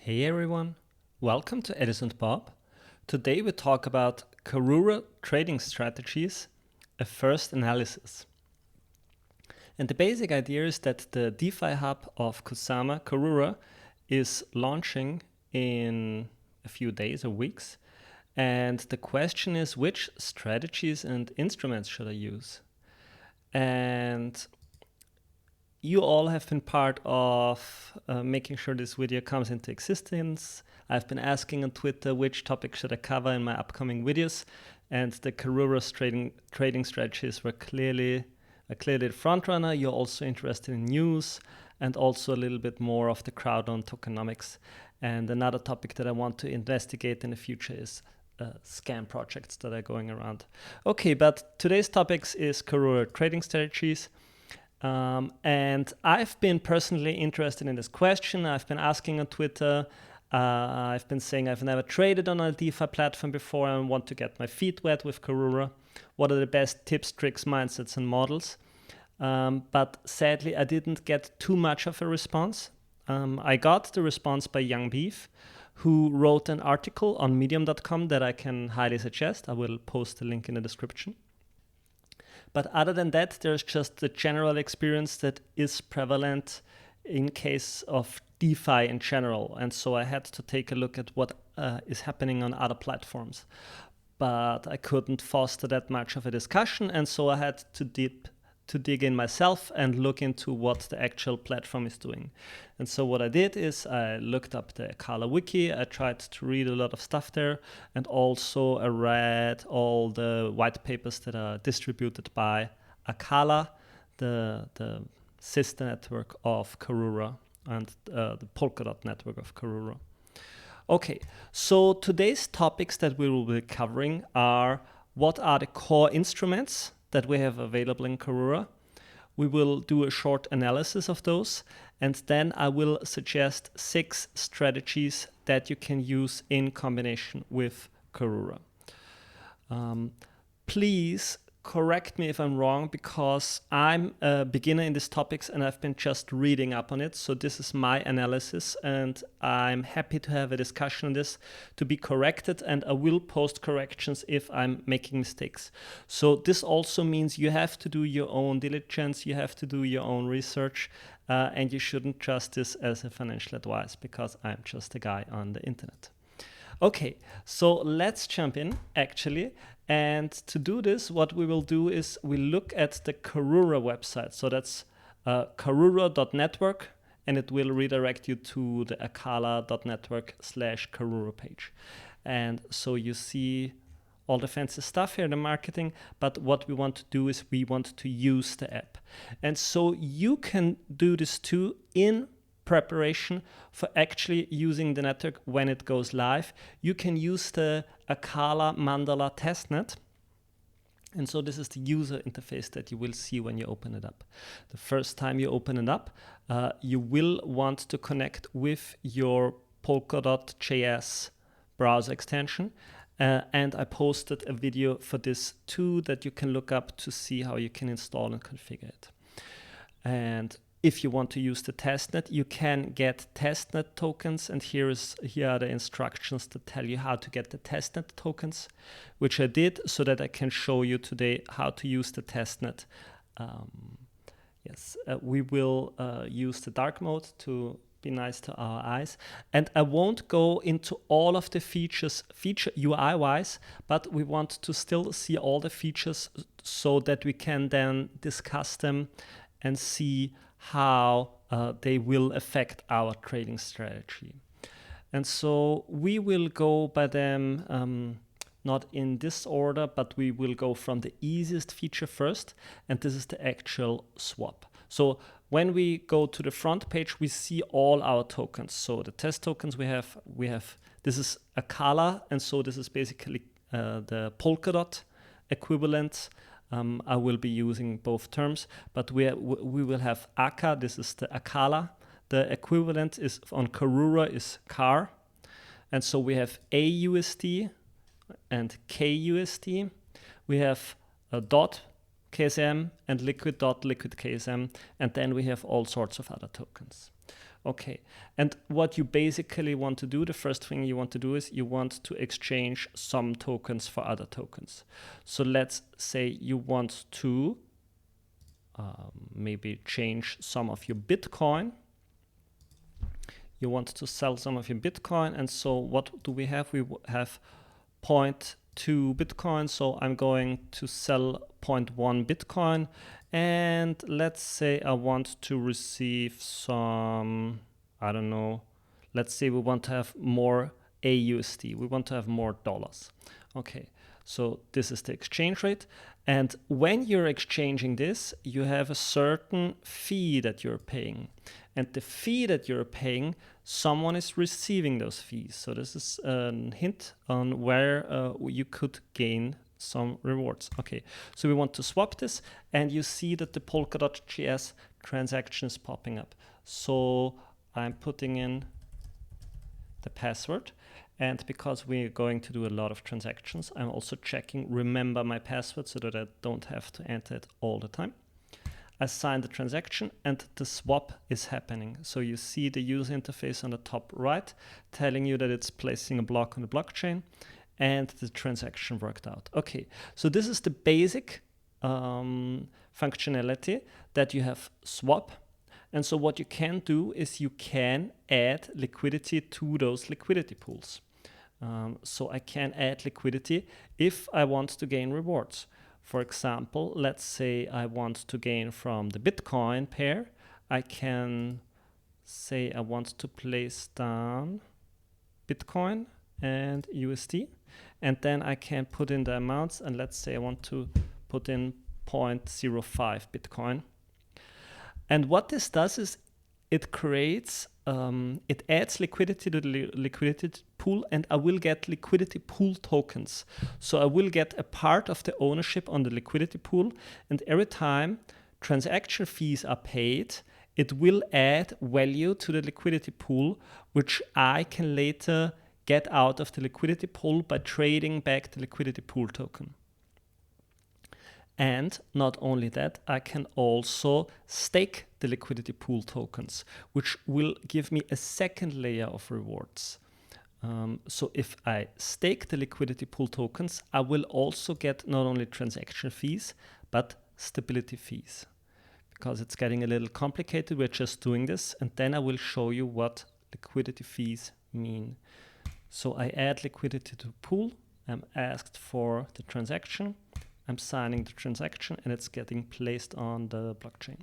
Hey everyone, welcome to Edison Bob. Today we talk about Karura trading strategies, a first analysis. And the basic idea is that the DeFi Hub of Kusama, Karura, is launching in a few days or weeks. And the question is, which strategies and instruments should I use? And you all have been part of making sure this video comes into existence. I've been asking on Twitter which topic should I cover in my upcoming videos, and the Karura's trading strategies were clearly the front runner. You're also interested in news and also a little bit more of the crowd on tokenomics. And another topic that I want to investigate in the future is scam projects that are going around. Okay, but today's topics is Karura trading strategies. And I've been personally interested in this question. I've been asking on Twitter. I've been saying I've never traded on a DeFi platform before and want to get my feet wet with Karura. What are the best tips, tricks, mindsets, and models? But sadly, I didn't get too much of a response. I got the response by Young Beef, who wrote an article on medium.com that I can highly suggest. I will post the link in the description. But other than that, there's just the general experience that is prevalent in case of DeFi in general. And so I had to take a look at what is happening on other platforms. But I couldn't foster that much of a discussion. And so I had to dig in myself and look into what the actual platform is doing. And so what I did is I looked up the Acala wiki. I tried to read a lot of stuff there, and also I read all the white papers that are distributed by Acala, the sister network of Karura, and the Polkadot network of Karura. Okay, so today's topics that we will be covering are: what are the core instruments that we have available in Karura? We will do a short analysis of those, and then I will suggest 6 strategies that you can use in combination with Karura. Please correct me if I'm wrong, because I'm a beginner in these topics and I've been just reading up on it. So this is my analysis, and I'm happy to have a discussion on this to be corrected, and I will post corrections if I'm making mistakes. So this also means you have to do your own diligence, you have to do your own research, and you shouldn't trust this as a financial advice, because I'm just a guy on the internet. Okay, so let's jump in actually. And to do this, what we will do is we look at the Karura website. So that's karura.network, and it will redirect you to the acala.network/Karura page. And so you see all the fancy stuff here in the marketing, but what we want to do is we want to use the app. And so you can do this too in preparation for actually using the network when it goes live. You can use the Acala Mandala testnet. And so this is the user interface that you will see when you open it up. The first time you open it up, you will want to connect with your Polkadot.js browser extension. And I posted a video for this too that you can look up to see how you can install and configure it. And if you want to use the testnet, you can get testnet tokens, and here are the instructions that tell you how to get the testnet tokens, which I did so that I can show you today how to use the testnet. We will use the dark mode to be nice to our eyes, and I won't go into all of the features UI-wise, but we want to still see all the features so that we can then discuss them and see how they will affect our trading strategy. And so we will go by them not in this order, but we will go from the easiest feature first, and this is the actual swap. So when we go to the front page, we see all our tokens. So the test tokens we have this is Acala, and so this is basically the Polkadot equivalent. I will be using both terms, but we will have ACA. This is the Acala. The equivalent is on Karura is CAR. And so we have AUSD and KUSD. We have a dot KSM and liquid KSM. And then we have all sorts of other tokens. Okay, and what you basically want to do, the first thing you want to do is you want to exchange some tokens for other tokens. So let's say you want to maybe change some of your Bitcoin. You want to sell some of your Bitcoin, and so what do we have? We have 0.2 Bitcoin, so I'm going to sell 0.1 Bitcoin, and let's say I want to receive some, I don't know, let's say we want to have more AUSD, we want to have more dollars. Okay, so this is the exchange rate, and when you're exchanging this, you have a certain fee that you're paying, and the fee that you're paying, someone is receiving those fees. So this is a hint on where you could gain some rewards. Okay, so we want to swap this, and you see that the Polkadot.js transaction is popping up. So I'm putting in the password, and because we're going to do a lot of transactions, I'm also checking remember my password so that I don't have to enter it all the time. I sign the transaction and the swap is happening. So you see the user interface on the top right telling you that it's placing a block on the blockchain, and the transaction worked out. Okay, so this is the basic functionality that you have swap. And so what you can do is you can add liquidity to those liquidity pools. So I can add liquidity if I want to gain rewards. For example, let's say I want to gain from the Bitcoin pair. I can say I want to place down Bitcoin and USD, and then I can put in the amounts, and let's say I want to put in 0.05 Bitcoin. And what this does is it creates, it adds liquidity to the liquidity pool, and I will get liquidity pool tokens. So I will get a part of the ownership on the liquidity pool, and every time transaction fees are paid, it will add value to the liquidity pool, which I can later get out of the liquidity pool by trading back the liquidity pool token. And not only that, I can also stake the liquidity pool tokens, which will give me a second layer of rewards. So if I stake the liquidity pool tokens, I will also get not only transaction fees, but stability fees. Because it's getting a little complicated, we're just doing this, and then I will show you what liquidity fees mean. So I add liquidity to the pool, I'm asked for the transaction, I'm signing the transaction, and it's getting placed on the blockchain.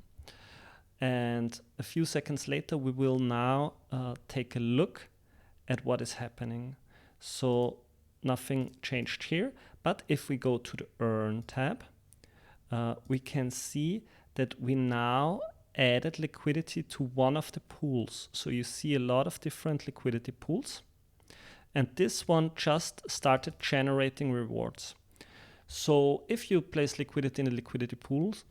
And a few seconds later, we will now take a look at what is happening. So nothing changed here, but if we go to the Earn tab, we can see that we now added liquidity to one of the pools. So you see a lot of different liquidity pools, and this one just started generating rewards. So if you place liquidity in the liquidity pools,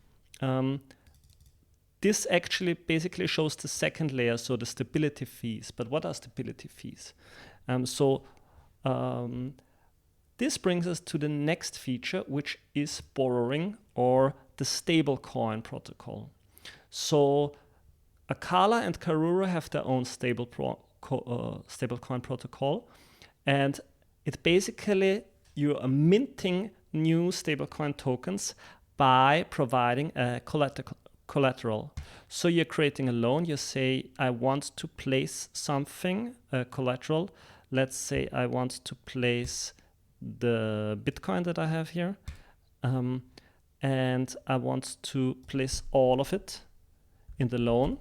this actually basically shows the second layer, so the stability fees. But what are stability fees? This brings us to the next feature, which is borrowing, or the stablecoin protocol. So Acala and Karura have their own stablecoin protocol, and it basically, you are minting new stablecoin tokens by providing a collateral. So you're creating a loan, you say, I want to place something, a collateral. Let's say I want to place the Bitcoin that I have here, and I want to place all of it in the loan.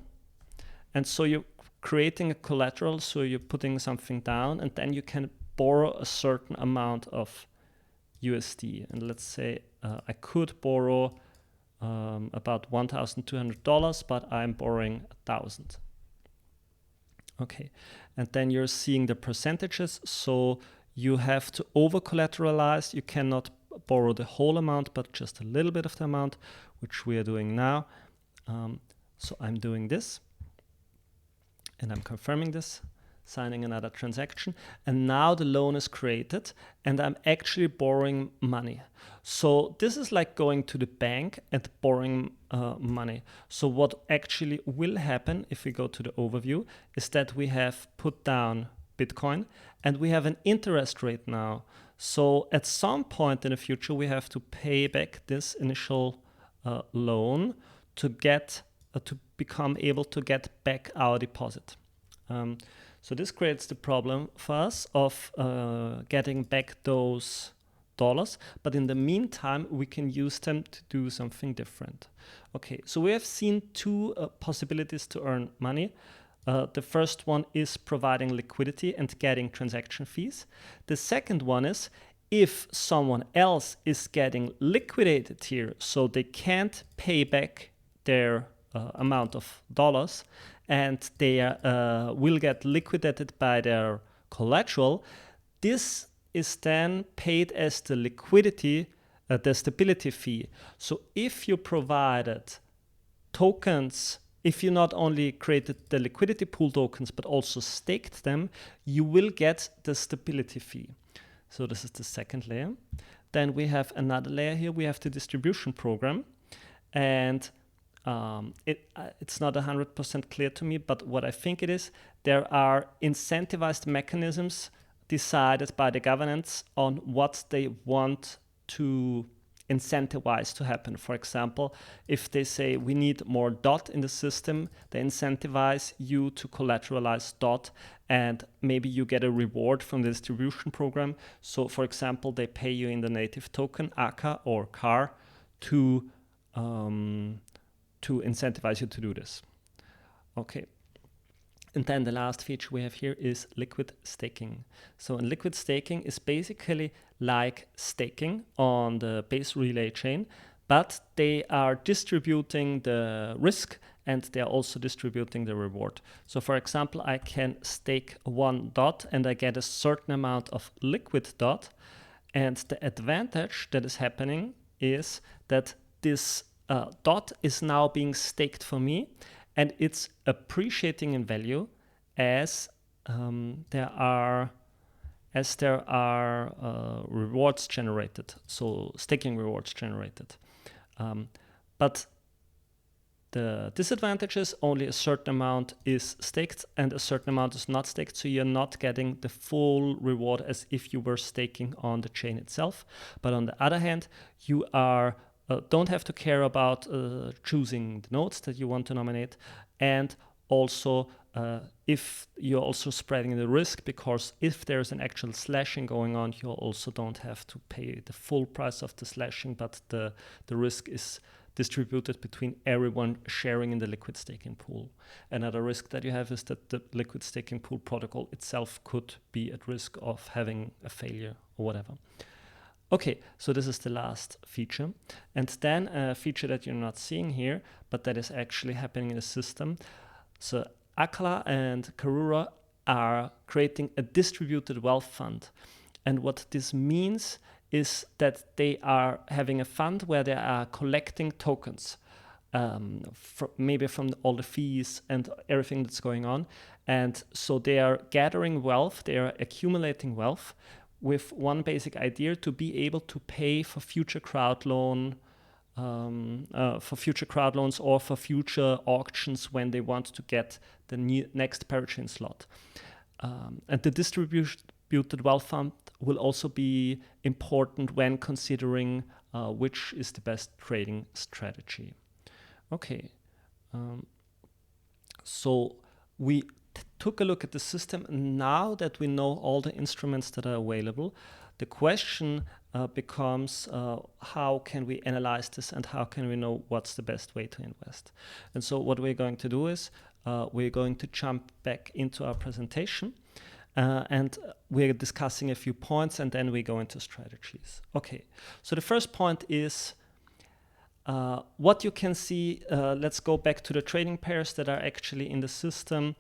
And so you're creating a collateral, so you're putting something down, and then you can borrow a certain amount of USD. And let's say I could borrow about $1,200, but I'm borrowing 1,000. Okay, and then you're seeing the percentages. So you have to over collateralize. You cannot borrow the whole amount, but just a little bit of the amount, which we are doing now. So I'm doing this, and I'm confirming this. signing another transaction, and now the loan is created and I'm actually borrowing money. So this is like going to the bank and borrowing money. So what actually will happen if we go to the overview is that we have put down Bitcoin and we have an interest rate now. So at some point in the future, we have to pay back this initial loan to get to become able to get back our deposit. So this creates the problem for us of getting back those dollars, but in the meantime, we can use them to do something different. Okay, so we have seen two possibilities to earn money. The first one is providing liquidity and getting transaction fees. The second one is if someone else is getting liquidated here, so they can't pay back their amount of dollars and they will get liquidated by their collateral, this is then paid as the liquidity, the stability fee. So if you provided tokens, if you not only created the liquidity pool tokens but also staked them, you will get the stability fee. So this is the second layer. Then we have another layer here. We have the distribution program, and it's not 100% clear to me, but what I think it is, there are incentivized mechanisms decided by the governance on what they want to incentivize to happen. For example, if they say we need more DOT in the system, they incentivize you to collateralize DOT, and maybe you get a reward from the distribution program. So for example, they pay you in the native token ACA or CAR to incentivize you to do this. Okay. And then the last feature we have here is liquid staking. So liquid staking is basically like staking on the base relay chain, but they are distributing the risk and they're also distributing the reward. So for example, I can stake one DOT and I get a certain amount of liquid DOT. And the advantage that is happening is that this DOT is now being staked for me, and it's appreciating in value as there are rewards generated, so staking rewards generated. But the disadvantage is only a certain amount is staked and a certain amount is not staked, so you're not getting the full reward as if you were staking on the chain itself. But on the other hand, you are don't have to care about choosing the nodes that you want to nominate, and also if you're also spreading the risk, because if there's an actual slashing going on, you also don't have to pay the full price of the slashing, but the risk is distributed between everyone sharing in the liquid staking pool. Another risk that you have is that the liquid staking pool protocol itself could be at risk of having a failure or whatever. Okay, so this is the last feature. And then a feature that you're not seeing here, but that is actually happening in the system. So Acala and Karura are creating a distributed wealth fund. And what this means is that they are having a fund where they are collecting tokens, maybe from all the fees and everything that's going on. And so they are gathering wealth, they are accumulating wealth, with one basic idea: to be able to pay for future crowd loans or for future auctions when they want to get the next parachain slot. And the distributed wealth fund will also be important when considering which is the best trading strategy. Okay, so we took a look at the system. Now that we know all the instruments that are available, the question becomes how can we analyze this and how can we know what's the best way to invest? And so what we're going to do is we're going to jump back into our presentation and we're discussing a few points, and then we go into strategies. Okay, so the first point is what you can see. Let's go back to the trading pairs that are actually in the system.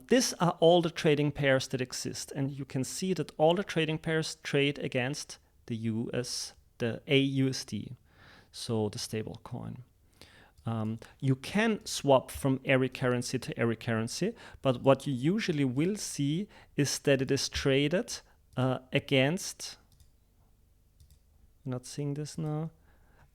These are all the trading pairs that exist, and you can see that all the trading pairs trade against the AUSD, so the stable coin. You can swap from every currency to every currency, but what you usually will see is that it is traded against, not seeing this now,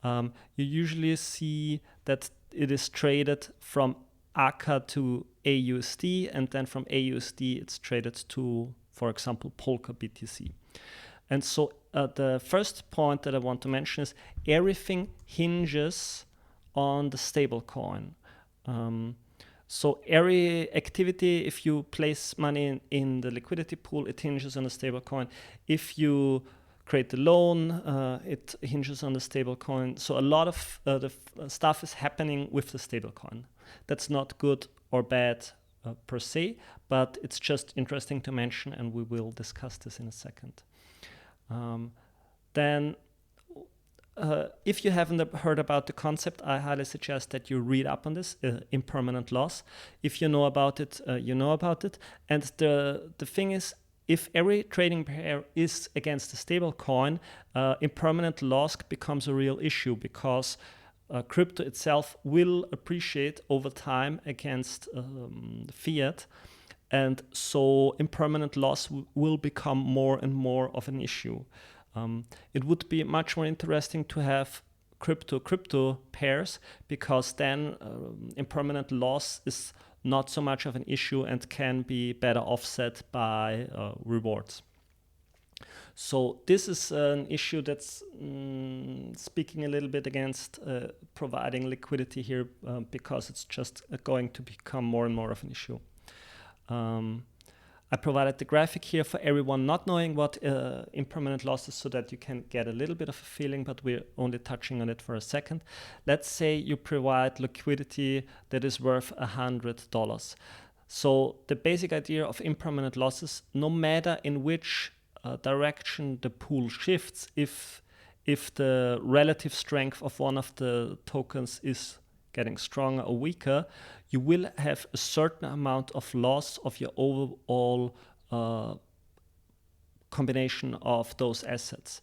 you usually see that it is traded from ACA to AUSD, and then from AUSD it's traded to, for example, Polka BTC. And so the first point that I want to mention is everything hinges on the stablecoin. So every activity, if you place money in the liquidity pool, it hinges on the stablecoin. If you create the loan, it hinges on the stablecoin. So a lot of the stuff is happening with the stablecoin. That's not good or bad per se, but it's just interesting to mention, and we will discuss this in a second. Then if you haven't heard about the concept, I highly suggest that you read up on this, impermanent loss. If you know about it, you know about it. And the thing is, if every trading pair is against a stable coin, impermanent loss becomes a real issue, because crypto itself will appreciate over time against fiat. And so impermanent loss will become more and more of an issue. It would be much more interesting to have crypto pairs, because then impermanent loss is not so much of an issue and can be better offset by rewards. So this is an issue that's speaking a little bit against providing liquidity here, because it's just going to become more and more of an issue. I provided the graphic here for everyone not knowing what impermanent loss is, so that you can get a little bit of a feeling, but we're only touching on it for a second. Let's say you provide liquidity that is worth $100. So the basic idea of impermanent losses, no matter in which direction the pool shifts, if the relative strength of one of the tokens is getting stronger or weaker, you will have a certain amount of loss of your overall combination of those assets.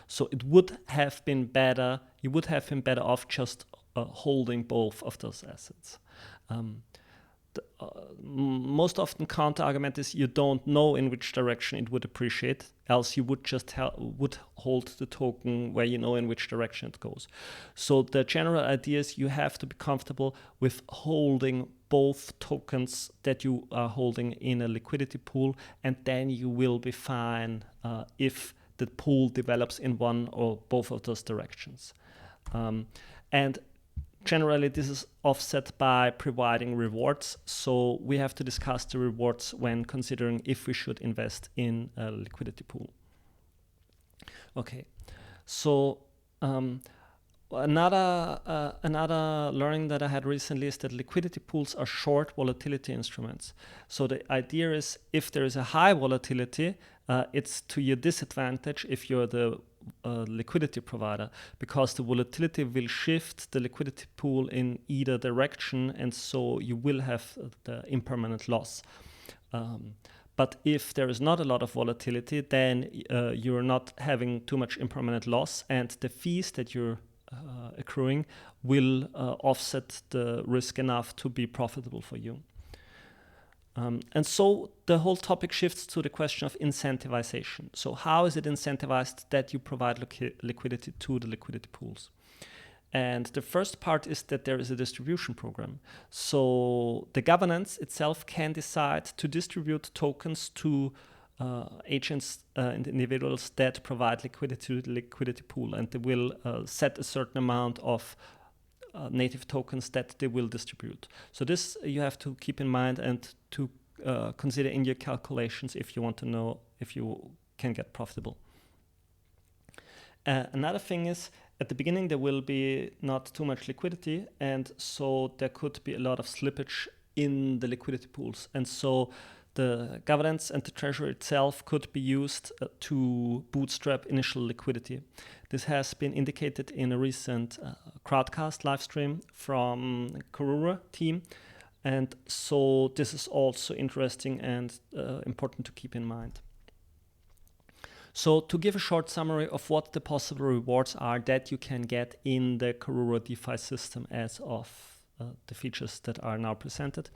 So it would have been better, you would have been better off just holding both of those assets. Most often counter argument is you don't know in which direction it would appreciate, else you would just would hold the token where you know in which direction it goes. So the general idea is you have to be comfortable with holding both tokens that you are holding in a liquidity pool, and then you will be fine if the pool develops in one or both of those directions. And generally, this is offset by providing rewards. So we have to discuss the rewards when considering if we should invest in a liquidity pool. Okay, so another learning that I had recently is that liquidity pools are short volatility instruments. So the idea is, if there is a high volatility, it's to your disadvantage if you're the liquidity provider, because the volatility will shift the liquidity pool in either direction, and so you will have the impermanent loss. But if there is not a lot of volatility, then you're not having too much impermanent loss, and the fees that you're accruing will offset the risk enough to be profitable for you. And so the whole topic shifts to the question of incentivization. So how is it incentivized that you provide liquidity to the liquidity pools? And the first part is that there is a distribution program. So the governance itself can decide to distribute tokens to agents and individuals that provide liquidity to the liquidity pool, and they will set a certain amount of native tokens that they will distribute. So this you have to keep in mind and to consider in your calculations if you want to know if you can get profitable. Another thing is, at the beginning there will be not too much liquidity, and so there could be a lot of slippage in the liquidity pools. And so the governance and the treasury itself could be used to bootstrap initial liquidity. This has been indicated in a recent crowdcast live stream from Karura team. And so this is also interesting and important to keep in mind. So to give a short summary of what the possible rewards are that you can get in the Karura DeFi system as of the features that are now presented,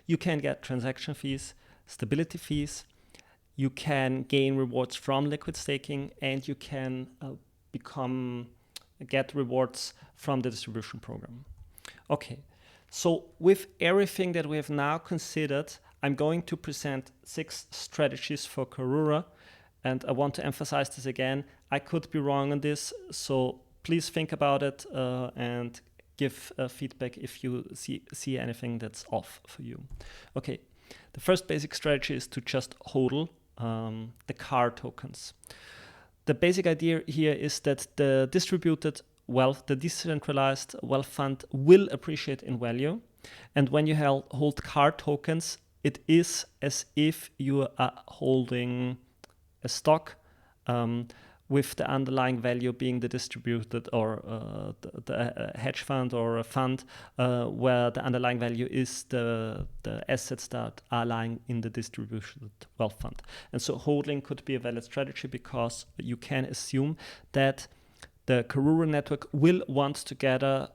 you can get transaction fees, stability fees, you can gain rewards from liquid staking, and you can get rewards from the distribution program. Okay, so with everything that we have now considered, I'm going to present 6 strategies for Karura. And I want to emphasize this again. I could be wrong on this, so please think about it and give feedback if you see anything that's off for you. Okay, the first basic strategy is to just HODL the CAR tokens. The basic idea here is that the distributed wealth, the decentralized wealth fund, will appreciate in value. And when you hold CAR tokens, it is as if you are holding a stock with the underlying value being the distributed or the hedge fund or a fund where the underlying value is the assets that are lying in the distributed wealth fund. And so holding could be a valid strategy because you can assume that the Karura network will want to gather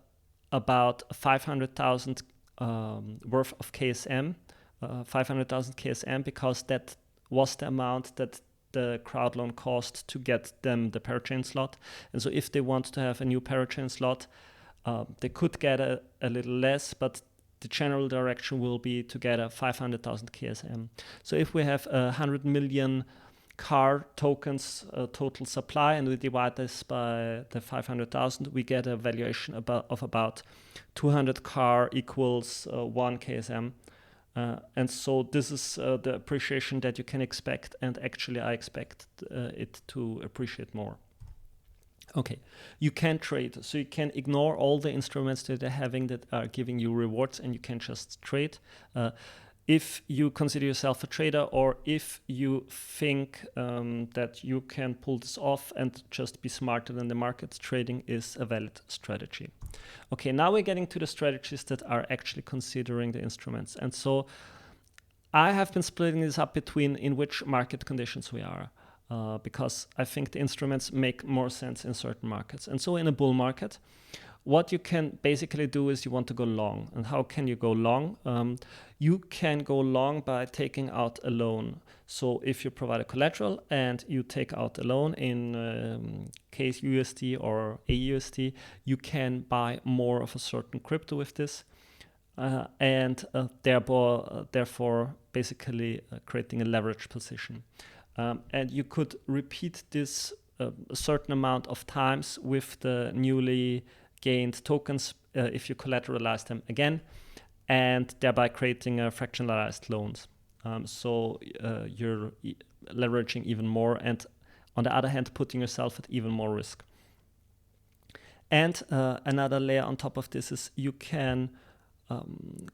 about 500,000 worth of KSM, 500,000 KSM, because that was the amount that the crowd loan cost to get them the parachain slot. And so if they want to have a new parachain slot, they could get a little less, but the general direction will be to get a 500,000 KSM. So if we have 100 million CAR tokens total supply and we divide this by the 500,000, we get a valuation of about 200 CAR equals 1 KSM. And so this is the appreciation that you can expect, and actually I expect it to appreciate more. Okay, you can trade, so you can ignore all the instruments that they're having that are giving you rewards, and you can just trade. If you consider yourself a trader, or if you think that you can pull this off and just be smarter than the market, trading is a valid strategy. Okay, now we're getting to the strategies that are actually considering the instruments. And so I have been splitting this up between in which market conditions we are, because I think the instruments make more sense in certain markets. And so in a bull market, what you can basically do is you want to go long. And how can you go long? You can go long by taking out a loan. So if you provide a collateral and you take out a loan in case USD or AUSD, you can buy more of a certain crypto with this, and therefore basically creating a leverage position. And you could repeat this a certain amount of times with the newly gained tokens if you collateralize them again, and thereby creating fractionalized loans. So you're leveraging even more, and on the other hand, putting yourself at even more risk. And another layer on top of this is you can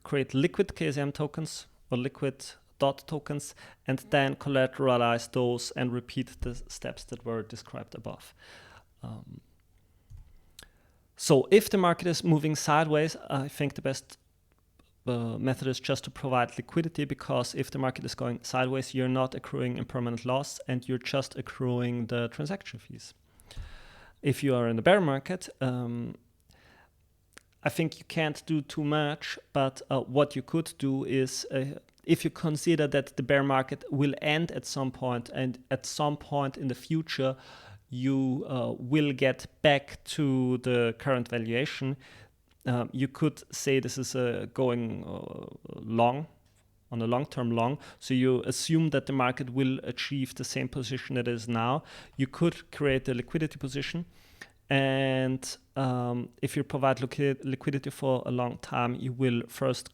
create liquid KSM tokens or liquid DOT tokens, and then collateralize those and repeat the steps that were described above. So if the market is moving sideways, I think the best method is just to provide liquidity, because if the market is going sideways, you're not accruing impermanent loss and you're just accruing the transaction fees. If you are in the bear market, I think you can't do too much, but what you could do is if you consider that the bear market will end at some point, and at some point in the future, you will get back to the current valuation, you could say this is going long, on a long-term long. So you assume that the market will achieve the same position that it is now. You could create a liquidity position. And if you provide liquidity for a long time, you will first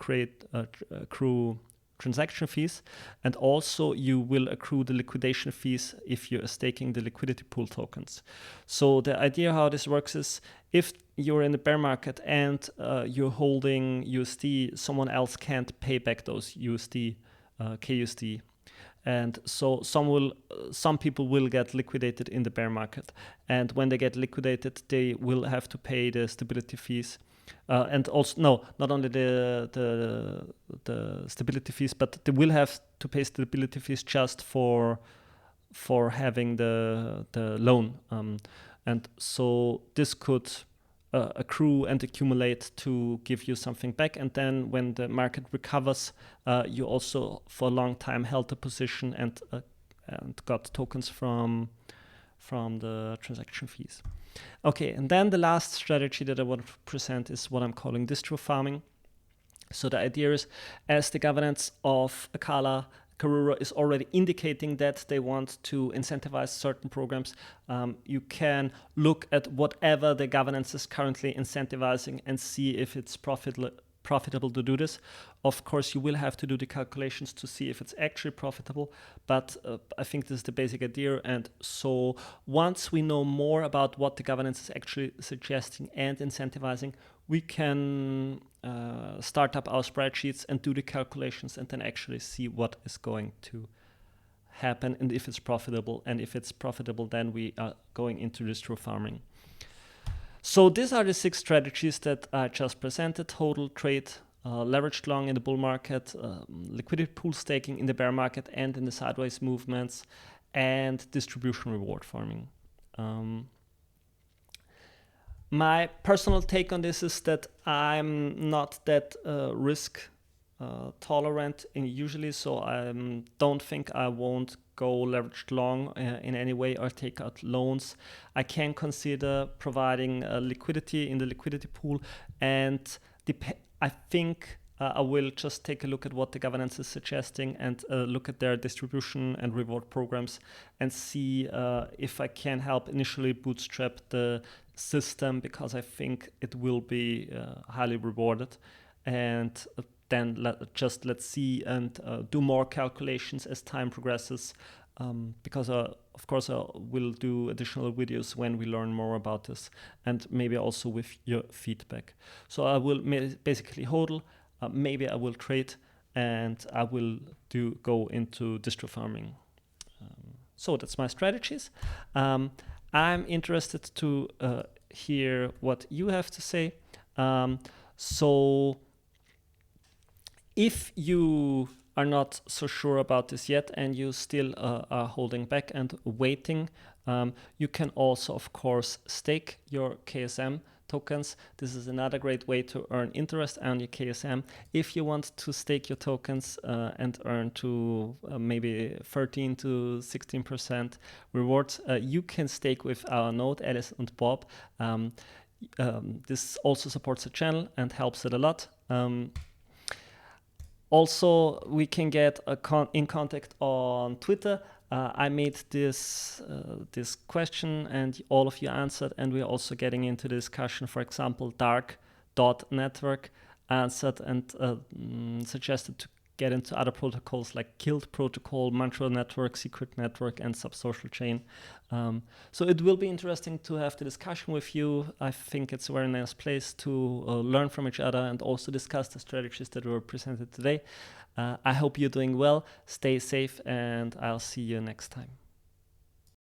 accrue transaction fees, and also you will accrue the liquidation fees if you're staking the liquidity pool tokens. So the idea how this works is, if you're in the bear market and you're holding USD, someone else can't pay back those USD, KUSD. And so some people will get liquidated in the bear market. And when they get liquidated, they will have to pay the stability fees. And also, no, not only the stability fees, but they will have to pay stability fees just for for having the loan, and so this could accrue and accumulate to give you something back, and then when the market recovers, you also for a long time held the position and got tokens from the transaction fees. Okay, and then the last strategy that I want to present is what I'm calling Distrofarming. So the idea is, as the governance of Acala, Karura is already indicating that they want to incentivize certain programs, you can look at whatever the governance is currently incentivizing and see if it's profitable to do this. Of course, you will have to do the calculations to see if it's actually profitable, but I think this is the basic idea. And so once we know more about what the governance is actually suggesting and incentivizing, we can start up our spreadsheets and do the calculations and then actually see what is going to happen and if it's profitable. And if it's profitable, then we are going into Distrofarming. So these are the 6 strategies that I just presented: HODL, trade, leveraged long in the bull market, liquidity pool staking in the bear market and in the sideways movements, and distribution reward farming. My personal take on this is that I'm not that risk tolerant usually, so I don't think I won't go leveraged long in any way or take out loans. I can consider providing liquidity in the liquidity pool, and I think I will just take a look at what the governance is suggesting and look at their distribution and reward programs and see if I can help initially bootstrap the system, because I think it will be highly rewarded. And then let's see and do more calculations as time progresses, because of course I will do additional videos when we learn more about this, and maybe also with your feedback. So I will basically HODL, maybe I will trade, and I will go into Distrofarming. So that's my strategies. I'm interested to hear what you have to say. So if you are not so sure about this yet and you still are holding back and waiting, you can also, of course, stake your KSM tokens. This is another great way to earn interest on your KSM. If you want to stake your tokens and earn to maybe 13 to 16% rewards, you can stake with our node, Alice and Bob. This also supports the channel and helps it a lot. Also, we can get in contact on Twitter. I made this question and all of you answered, and we're also getting into the discussion. For example, Dark.Network answered and suggested to get into other protocols like Kilt Protocol, Mantra Network, Secret Network, and Subsocial Chain. So it will be interesting to have the discussion with you. I think it's a very nice place to learn from each other and also discuss the strategies that were presented today. I hope you're doing well, stay safe, and I'll see you next time.